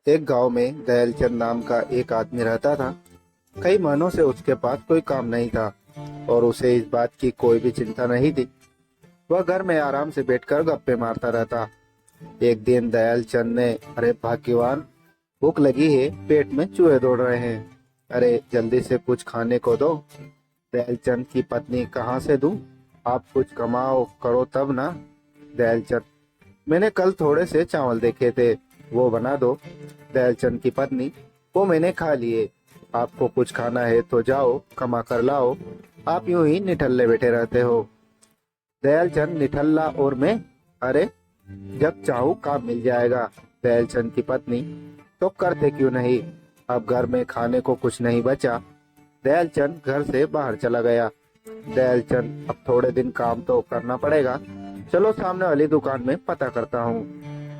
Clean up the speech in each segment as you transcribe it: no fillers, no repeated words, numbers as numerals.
एक गांव में दयालचंद नाम का एक आदमी रहता था। कई महीनों से उसके पास कोई काम नहीं था और उसे इस बात की कोई भी चिंता नहीं थी। वह घर में आराम से बैठकर गप्पे मारता रहता। एक दिन दयालचंद ने, अरे भाग्यवान, भूख लगी है, पेट में चूहे दौड़ रहे हैं, अरे जल्दी से कुछ खाने को दो। दयालचंद की पत्नी, कहाँ से दूं? आप कुछ कमाओ करो तब ना। दयालचंद, मैंने कल थोड़े से चावल देखे थे, वो बना दो। दयालचंद की पत्नी, वो मैंने खा लिए। आपको कुछ खाना है तो जाओ कमा कर लाओ, आप यूं ही निठल्ले बैठे रहते हो। दयालचंद निठल्ला और मैं? अरे जब चाहूं काम मिल जाएगा। दयालचंद की पत्नी, तो करते क्यों नहीं? अब घर में खाने को कुछ नहीं बचा। दयालचंद घर से बाहर चला गया। दयालचंद, अब थोड़े दिन काम तो करना पड़ेगा, चलो सामने वाली दुकान में पता करता हूँ।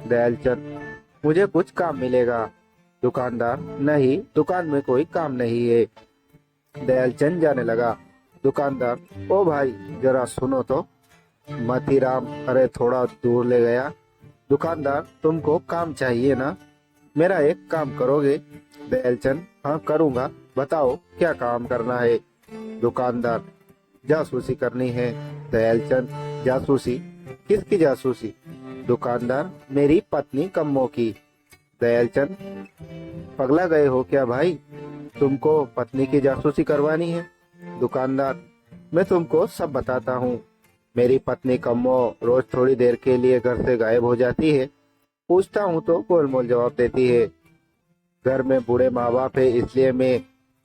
दयालचंद, मुझे कुछ काम मिलेगा। दुकानदार, नहीं, दुकान में कोई काम नहीं है। दयालचंद जाने लगा। दुकानदार, ओ भाई, जरा सुनो तो। मतीराम, अरे थोड़ा दूर ले गया। दुकानदार, तुमको काम चाहिए ना, मेरा एक काम करोगे? दयालचंद, हाँ करूँगा, बताओ क्या काम करना है। दुकानदार, जासूसी करनी है। दयालचंद, जासूसी? किसकी जासूसी? दुकानदार, मेरी पत्नी कम्मो की। दयालचंद, पगला गए हो क्या भाई, तुमको पत्नी की जासूसी करवानी है? दुकानदार, मैं तुमको सब बताता हूँ। मेरी पत्नी कम्मो रोज थोड़ी देर के लिए घर से गायब हो जाती है। पूछता हूँ तो गोलमोल जवाब देती है। घर में बूढ़े माँ बाप है, इसलिए मैं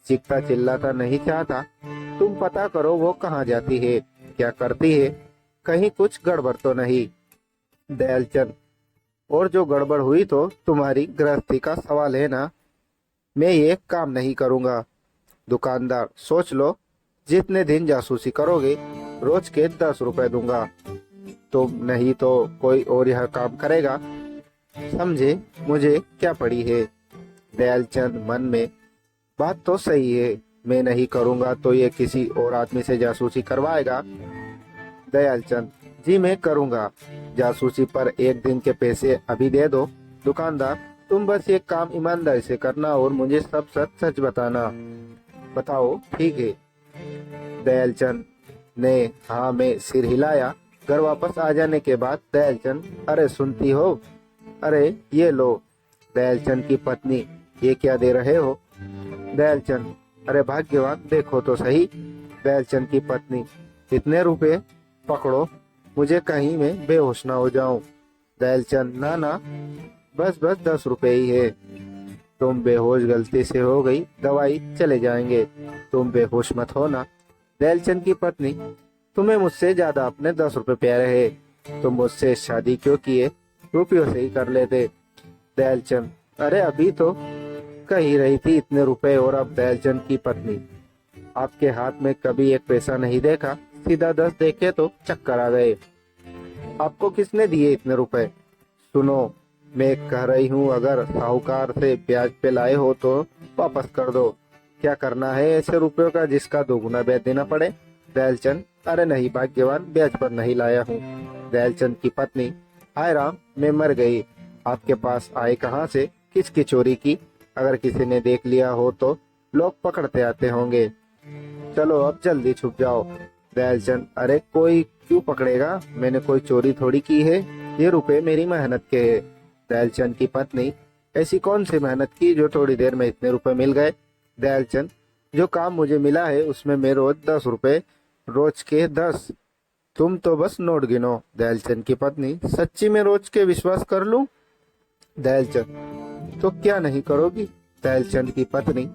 चीखता चिल्लाता नहीं चाहता। तुम पता करो वो कहाँ जाती है, क्या करती है, कहीं कुछ गड़बड़ तो नहीं। दयालचंद, और जो गड़बड़ हुई तो तुम्हारी गृहस्थी का सवाल है ना, मैं ये काम नहीं करूँगा। दुकानदार, सोच लो, जितने दिन जासूसी करोगे रोज के 10 रुपए दूंगा। तुम नहीं तो कोई और यह काम करेगा, समझे, मुझे क्या पड़ी है। दयालचंद मन में, बात तो सही है, मैं नहीं करूँगा तो ये किसी और आदमी से जासूसी करवाएगा। दयालचंद, जी मैं करूँगा, जासूसी पर एक दिन के पैसे अभी दे दो। दुकानदार, तुम बस ये काम ईमानदारी से करना और मुझे सब सच सच बताना। बताओ, ठीक है। दयालचंद ने हाँ में सिर हिलाया। घर वापस आ जाने के बाद दयालचंद, अरे सुनती हो, अरे ये लो। दयालचंद की पत्नी, ये क्या दे रहे हो? दयालचंद, अरे भाग्यवान, देखो तो सही। दयालचंद की पत्नी, कितने रुपए? पकड़ो, मुझे कहीं मैं बेहोश ना हो जाऊं। दयालचंद, ना ना, बस बस 10 रुपए ही है। तुम बेहोश गलती से हो गई, दवाई चले जाएंगे, तुम बेहोश मत होना। दयालचंद की पत्नी, तुम्हें मुझसे ज्यादा अपने 10 रुपए प्यारे है, तुम मुझसे शादी क्यों किए, रुपयों से ही कर लेते। दयालचंद, अरे अभी तो कह ही रही थी इतने रुपए। और अब दयालचंद की पत्नी, आपके हाथ में कभी एक पैसा नहीं देखा, सीधा 10 देखे तो चक्कर आ गए। आपको किसने दिए इतने रुपए? सुनो, मैं कह रही हूँ, अगर साहूकार से ब्याज पे लाए हो तो वापस कर दो। क्या करना है ऐसे रुपयों का जिसका दोगुना ब्याज देना पड़े? दयालचंद, अरे नहीं भाग्यवान, ब्याज पर नहीं लाया हूँ। दयालचंद की पत्नी, हाय राम, मैं मर गई, आपके पास आए कहाँ से, किसकी चोरी की? अगर किसी ने देख लिया हो तो लोग पकड़ते आते होंगे, चलो अब जल्दी छुप जाओ। दयालचंद, अरे कोई क्यों पकड़ेगा, मैंने कोई चोरी थोड़ी की है, ये रुपए मेरी मेहनत के है। दयालचंद की पत्नी, ऐसी कौन सी मेहनत की जो थोड़ी देर में इतने रुपए मिल गए? दयालचंद, जो काम मुझे मिला है उसमें मैं रोज 10 रुपए, रोज के 10। तुम तो बस नोट गिनो। दयालचंद की पत्नी, सच्ची में रोज के विश्वास कर लूं? दयालचंद, तो क्या नहीं करोगी? दयालचंद की पत्नी,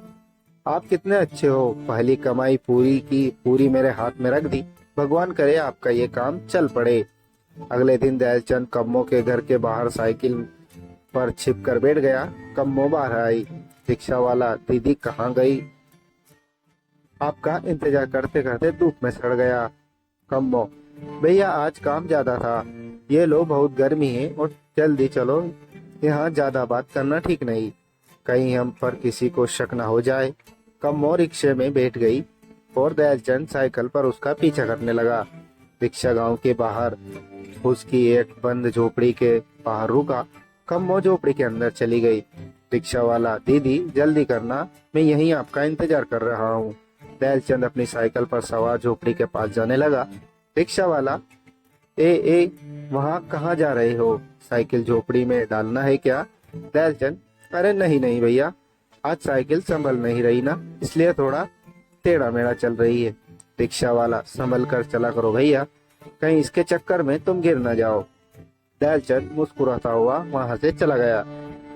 आप कितने अच्छे हो, पहली कमाई पूरी की पूरी मेरे हाथ में रख दी, भगवान करे आपका ये काम चल पड़े। अगले दिन दयालचंद कम्मो के घर के बाहर साइकिल पर छिप कर बैठ गया। कम्मो बाहर आई। रिक्शा वाला, दीदी कहाँ गई? आपका इंतजार करते करते धूप में सड़ गया। कम्मो, भैया आज काम ज्यादा था, ये लो बहुत गर्मी है और जल्दी चलो, यहाँ ज्यादा बात करना ठीक नहीं, कहीं हम पर किसी को शक न हो जाए। कम्मो रिक्शे में बैठ गई और दयालचंद साइकिल पर उसका पीछा करने लगा। रिक्शा गांव के बाहर उसकी एक बंद झोपड़ी के बाहर रुका। कम्मो झोपड़ी के अंदर चली गई। रिक्शा वाला, दीदी जल्दी करना, मैं यहीं आपका इंतजार कर रहा हूँ। दयालचंद अपनी साइकिल पर सवार झोपड़ी के पास जाने लगा। रिक्शा वाला, ए वहाँ कहाँ जा रहे हो? साइकिल झोपड़ी में डालना है क्या? दयालचंद, अरे नहीं नहीं भैया, आज साइकिल संभल नहीं रही ना, इसलिए थोड़ा टेढ़ा मेढ़ा चल रही है। रिक्शा वाला, संभल कर चला करो भैया, कहीं इसके चक्कर में तुम गिर न जाओ। दयालचंद मुस्कुराता हुआ वहां से चला गया।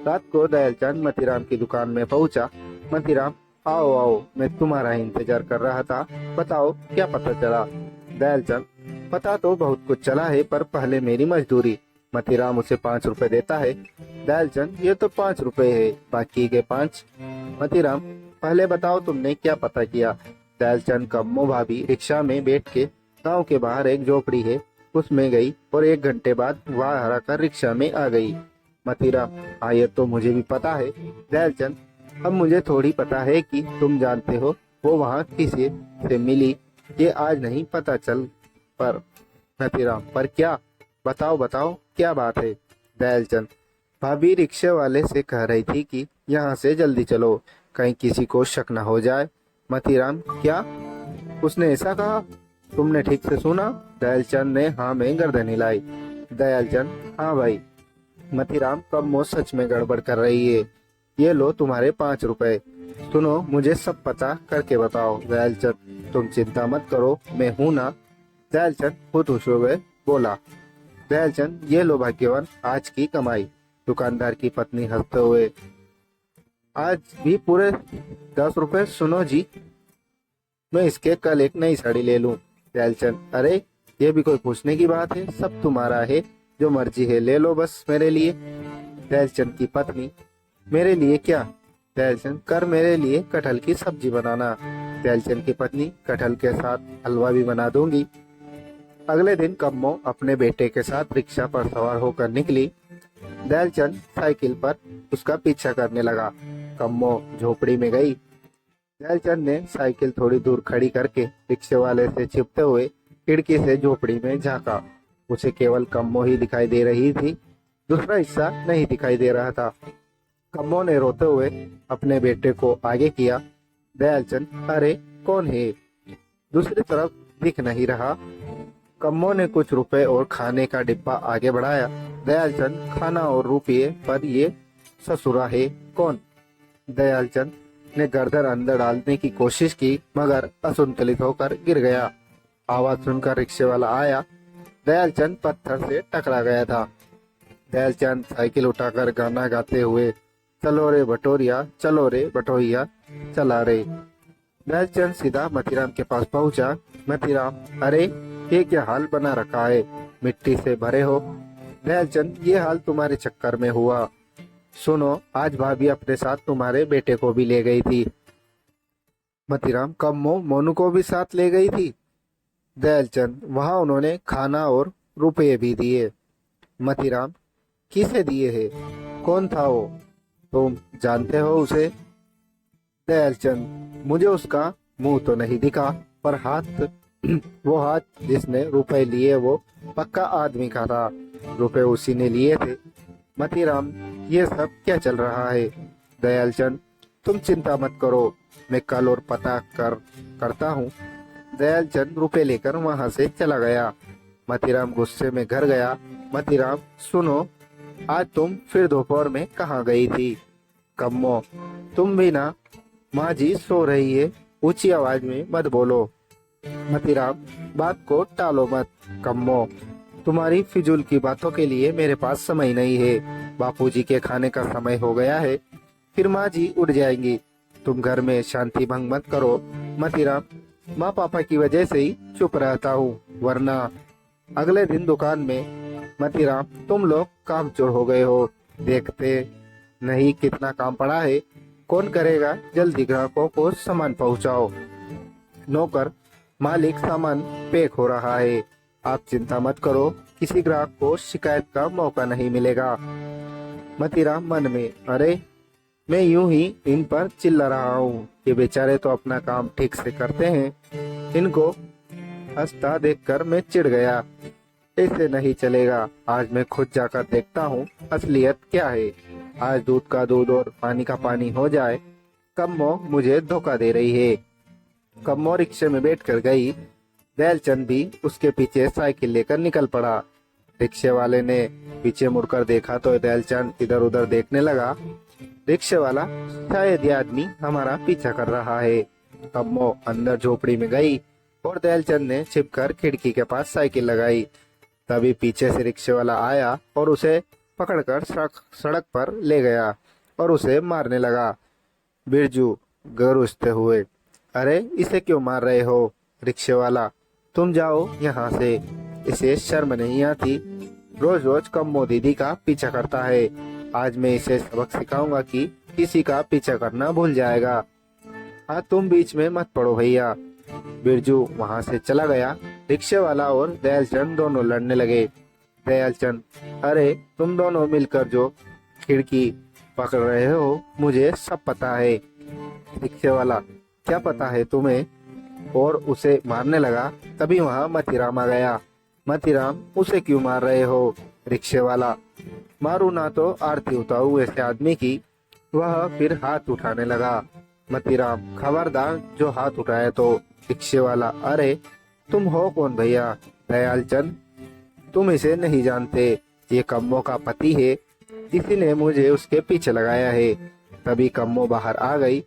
रात को दयालचंद मतीराम की दुकान में पहुंचा। मतीराम, आओ आओ, मैं तुम्हारा इंतजार कर रहा था, बताओ क्या पता चला? दयालचंद, पता तो बहुत कुछ चला है, पर पहले मेरी मजदूरी। मतीराम उसे 5 रुपए देता है। दयालचंद, ये तो 5 रुपए है, बाकी के 5? मतीराम, पहले बताओ तुमने क्या पता किया? दयालचंद, कम्मो भाभी रिक्शा में बैठ के गांव के बाहर एक झोपड़ी है, उसमें गई और 1 घंटे बाद वहां हरा कर रिक्शा में आ गई। मतीराम, हाँ ये तो मुझे भी पता है। दयालचंद, अब मुझे थोड़ी पता है कि तुम जानते हो वो वहाँ किसी से मिली, ये आज नहीं पता चल पर। मतीराम, पर क्या? बताओ बताओ क्या बात है? दयालचंद, भाभी रिक्शे वाले से कह रही थी कि यहाँ से जल्दी चलो, कहीं किसी को शक न हो जाए। मतीराम, क्या उसने ऐसा कहा? तुमने ठीक से सुना? दयालचंद ने हाँ में गर्दन हिलाई। दयालचंद, हाँ भाई। मतीराम, कम्मो सच में गड़बड़ कर रही है, ये लो तुम्हारे 5 रुपए। सुनो, मुझे सब पता करके बताओ। दयालचंद, तुम चिंता मत करो, मैं हूं ना। दयालचंद खुद खुश हो गए, बोला। दयालचंद, ये लो भाग्यवान, आज की कमाई। दुकानदार की पत्नी हंसते हुए, आज भी पूरे 10 रुपए? सुनो जी, मैं इसके कल एक नई साड़ी ले लूं। दयालचंद, अरे ये भी कोई पूछने की बात है, सब तुम्हारा है, जो मर्जी है ले लो बस मेरे लिए। दयालचंद की पत्नी, मेरे लिए क्या? दयालचंद, कर मेरे लिए कटहल की सब्जी बनाना। दयालचंद की पत्नी, कटहल के साथ हलवा भी बना दूंगी। अगले दिन कम्मो अपने बेटे के साथ रिक्शा पर सवार होकर निकली। दयालचंद साइकिल पर उसका पीछा करने लगा। कम्मो झोपड़ी में गई। दयालचंद ने साइकिल थोड़ी दूर खड़ी करके रिक्शे वाले से छिपते हुए खिड़की से झोपड़ी में झांका। उसे केवल कम्मो ही दिखाई दे रही थी, दूसरा हिस्सा नहीं दिखाई दे रहा था। कम्मो ने रोते हुए अपने बेटे को आगे किया। दयालचंद, अरे कौन है? दूसरी तरफ दिख नहीं रहा। कम्मो ने कुछ रुपए और खाने का डिब्बा आगे बढ़ाया। दयालचंद, खाना और रुपये, पर ये ससुरा है कौन? दयालचंद ने गर्दन अंदर डालने की कोशिश की, मगर असंतुलित होकर गिर गया। आवाज सुनकर रिक्शे वाला आया। दयालचंद पत्थर से टकरा गया था। दयालचंद साइकिल उठाकर गाना गाते हुए, चलो रे भटोरिया, चलो रे भटोरिया, चला रे। दयालचंद सीधा मतीराम के पास पहुंचा। मतीराम, अरे ये क्या हाल बना रखा है, मिट्टी से भरे हो। दयालचंद, ये हाल तुम्हारे चक्कर में हुआ। सुनो, आज भाभी अपने साथ तुम्हारे बेटे को भी ले गई थी। मतीराम, कम्मो मोनू को भी साथ ले गई थी। दयालचंद, वहां उन्होंने खाना और रुपये भी दिए। मतीराम, किसे दिए हैं? कौन था वो? तुम जानते हो उसे? दयालचंद, मुझे उसका मुंह तो नहीं दिखा, पर हाथ वो हाथ जिसने रुपए लिए वो पक्का आदमी का था, रुपए उसी ने लिए थे। मतीराम, ये सब क्या चल रहा है? दयालचंद, तुम चिंता मत करो, मैं कल और पता करता हूँ। दयालचंद रुपए लेकर वहां से चला गया। मतीराम गुस्से में घर गया। मतीराम, सुनो, आज तुम फिर दोपहर में कहाँ गई थी? कम्मो, तुम भी ना, माँ जी सो रही है, ऊंची आवाज में मत बोलो। मतीराम, बात को टालो मत। कम्मो, तुम्हारी फिजूल की बातों के लिए मेरे पास समय नहीं है, बापूजी के खाने का समय हो गया है, फिर माँ जी उठ जाएंगी, तुम घर में शांति भंग मत करो। मतीराम, माँ पापा की वजह से ही चुप रहता हूँ, वरना। अगले दिन दुकान में, मतीराम, तुम लोग कामचोर हो गए हो, देखते नहीं कितना काम पड़ा है, कौन करेगा, जल्दी ग्राहकों को सामान पहुँचाओ। नौकर, मालिक, सामान पैक हो रहा है, आप चिंता मत करो, किसी ग्राहक को शिकायत का मौका नहीं मिलेगा। मतीराम मन में, अरे मैं यूं ही इन पर चिल्ला रहा हूँ, ये बेचारे तो अपना काम ठीक से करते हैं, इनको हंसता देखकर मैं चिढ़ गया। ऐसे नहीं चलेगा, आज मैं खुद जाकर देखता हूँ असलियत क्या है। आज दूध का दूध और पानी का पानी हो जाए। कम्मो मुझे धोखा दे रही है। कम्मो रिक्शे में बैठकर गई। दयालचंद भी उसके पीछे साइकिल लेकर निकल पड़ा। रिक्शे वाले ने पीछे मुड़कर देखा तो दयालचंद इधर उधर देखने लगा। रिक्शे वाला, शायद ये आदमी हमारा पीछा कर रहा है। कम्मो अंदर झोपड़ी में गई और दयालचंद ने छिपकर खिड़की के पास साइकिल लगाई। तभी पीछे से रिक्शे वाला आया और उसे पकड़कर सड़क पर ले गया और उसे मारने लगा। बिरजू गरजते हुए, अरे इसे क्यों मार रहे हो? रिक्शे वाला, तुम जाओ यहाँ से, इसे शर्म नहीं आती? रोज रोज कम्मो दीदी का पीछा करता है। आज मैं इसे सबक सिखाऊंगा कि किसी का पीछा करना भूल जाएगा। हाँ, तुम बीच में मत पड़ो भैया। बिरजू वहां से चला गया। रिक्शे वाला और दयालचंद दोनों लड़ने लगे। दयालचंद, अरे तुम दोनों मिलकर जो खिड़की पकड़ रहे हो मुझे सब पता है। रिक्शे वाला, क्या पता है तुम्हें? और उसे मारने लगा। तभी वहां मतीराम आ गया। मतीराम, उसे क्यों मार रहे हो? रिक्शे वाला, मारू ना तो आरती उतारू ऐसे आदमी की। वह फिर हाथ उठाने लगा। मतीराम, खबरदार जो हाथ उठाए तो। रिक्शे वाला, अरे तुम हो कौन भैया? दयालचंद, तुम इसे नहीं जानते, ये कम्मो का पति है। इसी ने मुझे उसके पीछे लगाया है। तभी कम्मो बाहर आ गई।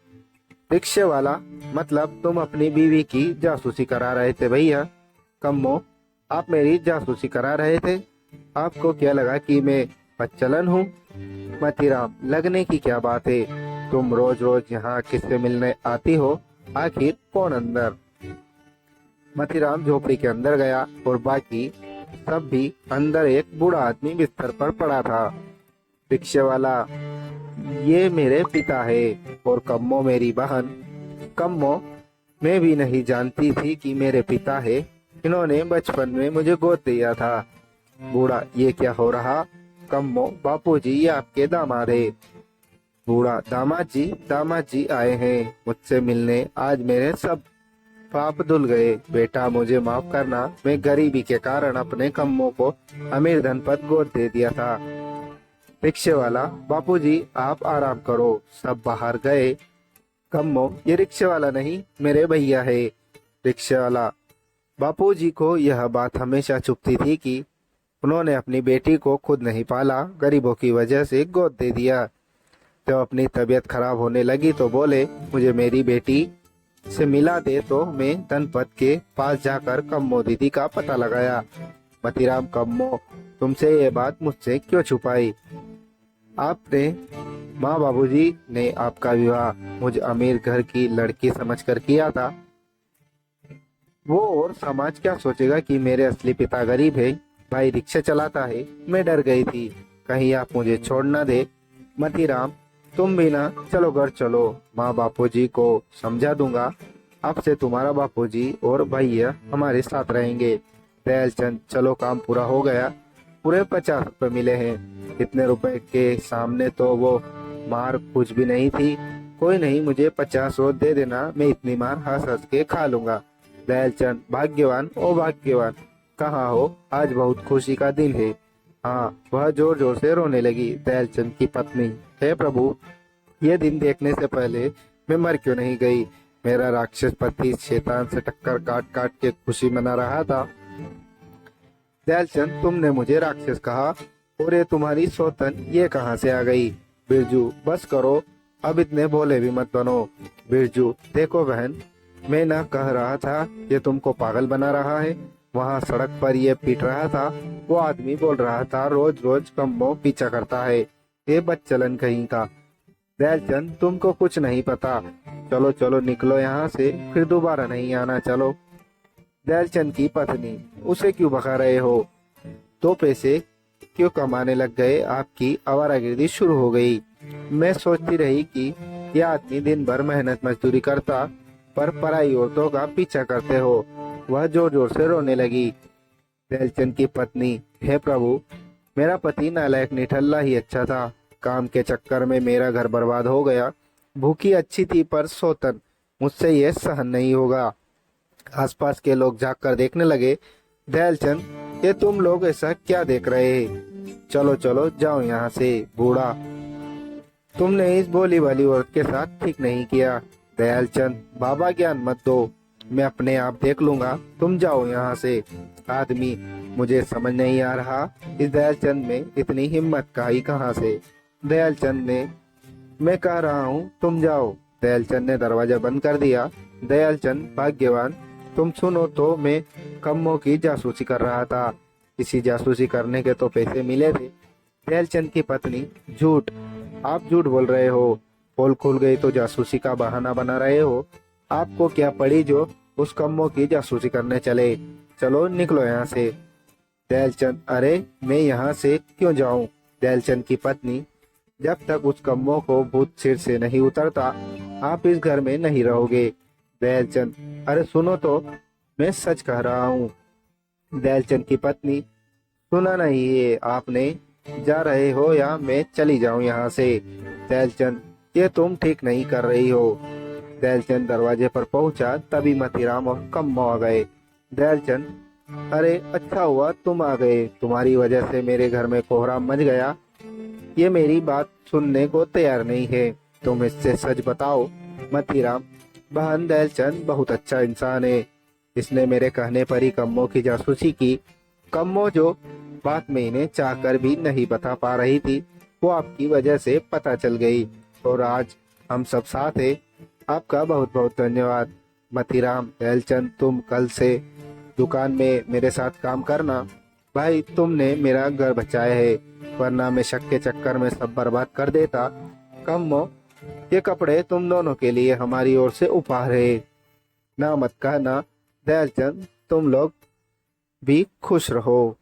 रिक्शे वाला, मतलब तुम अपनी बीवी की जासूसी करा रहे थे भैया? कम्मो, आप मेरी जासूसी करा रहे थे? आपको क्या लगा कि मैं बच्चलन हूँ? मतीराम, लगने की क्या बात है? तुम रोज रोज यहाँ किससे मिलने आती हो? आखिर कौन अंदर? मतीराम झोपड़ी के अंदर गया और बाकी सब भी अंदर। एक बूढ़ा आदमी बिस्तर पर पड़ा था। रिक्शे वाला, ये मेरे पिता है और कम्मो मेरी बहन। कम्मो, मैं भी नहीं जानती थी कि मेरे पिता है। इन्होंने बचपन में मुझे गोद दिया था। बूढ़ा, ये क्या हो रहा? कम्मो, बापूजी ये आपके दामाद है। बूढ़ा, दामाद जी आए हैं मुझसे मिलने। आज मेरे सब पाप धुल गए। बेटा मुझे माफ करना, मैं गरीबी के कारण अपने कम्मो को अमीर धनपत गोद दे दिया था। रिक्शे वाला, बापूजी आप आराम करो। सब बाहर गए। कम्मो, ये रिक्शे वाला नहीं, मेरे भैया है। रिक्शे वाला, बापूजी को यह बात हमेशा चुभती थी कि उन्होंने अपनी बेटी को खुद नहीं पाला, गरीबों की वजह से गोद दे दिया। जब अपनी तबीयत खराब होने लगी तो बोले, मुझे मेरी बेटी से मिला दे। तो मैं धनपत के पास जाकर कम्मो दीदी का पता लगाया। मतीराम, कम्मो तुमसे ये बात मुझसे क्यों छुपाई? आपने माँ बाबूजी ने आपका विवाह मुझे अमीर घर की लड़की समझकर किया था। वो और समाज क्या सोचेगा कि मेरे असली पिता गरीब है, भाई रिक्शा चलाता है। मैं डर गई थी, कहीं आप मुझे छोड़ ना दे। मतीराम, तुम भी ना, चलो घर चलो, माँ बापूजी को समझा दूंगा। अब से तुम्हारा बापूजी और भैया हमारे साथ रहेंगे। दयालचंद, चलो काम पूरा हो गया। पूरे 50 रुपए मिले हैं। इतने रुपए के सामने तो वो मार कुछ भी नहीं थी। कोई नहीं, मुझे 50 रोज दे देना, मैं इतनी मार हंस हंस के खा लूंगा। दयालचंद, भाग्यवान ओ भाग्यवान, कहाँ हो? आज बहुत खुशी का दिन है। हाँ, वह जोर जोर से रोने लगी। दयालचंद की पत्नी, हे प्रभु, ये दिन देखने से पहले मैं मर क्यों नहीं गई? मेरा राक्षस पति शैतान से टक्कर काट काट के खुशी मना रहा था। दयालचंद, तुमने मुझे राक्षस कहा और ये तुम्हारी सौतन ये कहाँ से आ गई? बिरजू, बस करो, अब इतने भोले भी मत बनो। बिरजू, देखो बहन, मैं ना कह रहा था ये तुमको पागल बना रहा है। वहाँ सड़क पर ये पीट रहा था, वो आदमी बोल रहा था रोज रोज कम्मो पीछा करता है, ये बच्चलन कहीं का। दयालचंद, तुमको कुछ नहीं पता, चलो चलो निकलो यहाँ से, फिर दोबारा नहीं आना। चलो। दयालचंद की पत्नी, उसे क्यों भगा रहे हो? दो पैसे क्यों कमाने लग गए? आपकी आवारागर्दी शुरू हो गई। मैं सोचती रही कि यह आदमी दिन भर मेहनत मजदूरी करता, पर पराई औरतों का पीछा करते हो। वह जोर जोर से रोने लगी। दयालचंद की पत्नी, हे प्रभु, मेरा पति नालायक निठल्ला ही अच्छा था। काम के चक्कर में मेरा घर बर्बाद हो गया। भूखी अच्छी थी पर सौतन, मुझसे यह सहन नहीं होगा। आसपास के लोग झाँक कर देखने लगे। दयालचंद, ये तुम लोग ऐसा क्या देख रहे हैं? चलो चलो जाओ यहाँ से। बूढ़ा, तुमने इस भोली भाली औरत के साथ ठीक नहीं किया। दयालचंद, बाबा ज्ञान मत दो, मैं अपने आप देख लूंगा, तुम जाओ यहाँ से। आदमी, मुझे समझ नहीं आ रहा इस दयालचंद में इतनी हिम्मत का ही कहाँ से। दयालचंद ने, मैं कह रहा हूँ तुम जाओ। दयालचंद ने दरवाजा बंद कर दिया। दयालचंद, भाग्यवान, तुम सुनो तो मैं कम्मों की जासूसी कर रहा था। इसी जासूसी करने के तो पैसे मिले थे। दयालचंद की पत्नी, झूठ, आप झूठ बोल रहे हो। पोल खुल गई तो जासूसी का बहाना बना रहे हो। आपको क्या पड़ी जो उस कम्मों की जासूसी करने चले। चलो निकलो यहाँ से। दयालचंद, अरे मैं यहाँ से क्यों जाऊं। दयालचंद की पत्नी, जब तक उस कम्मों को भूत सिर से नहीं उतरता आप इस घर में नहीं रहोगे। दयालचंद, अरे सुनो तो, मैं सच कह रहा हूँ। दयालचंद की पत्नी, सुना नहीं है आपने, जा रहे हो या मैं चली जाऊं यहाँ से। दयालचंद, ये तुम ठीक नहीं कर रही हो। दयालचंद दरवाजे पर पहुंचा, तभी मतीराम और कम्मो आ गए। दयालचंद, अरे अच्छा हुआ तुम आ गए, तुम्हारी वजह से मेरे घर में कोहराम मच गया। ये मेरी बात सुनने को तैयार नहीं है, तुम इससे सच बताओ। मतीराम, बहन, दयालचंद बहुत अच्छा इंसान है, इसने मेरे कहने पर ही कम्मो की जासूसी की। कम्मो जो बात मैं इन्हें चाहकर भी नहीं बता पा रही थी, वो आपकी वजह से पता चल गई और आज हम सब साथ हैं। आपका बहुत बहुत धन्यवाद। मतीराम, दयालचंद, तुम कल से दुकान में मेरे साथ काम करना। भाई, तुमने मेरा घर बचाया है, वरना मैं शक के चक्कर में सब बर्बाद कर देता। कम्मो, ये कपड़े तुम दोनों के लिए हमारी ओर से उपहार है। ना मत कहना। दयालचंद, तुम लोग भी खुश रहो।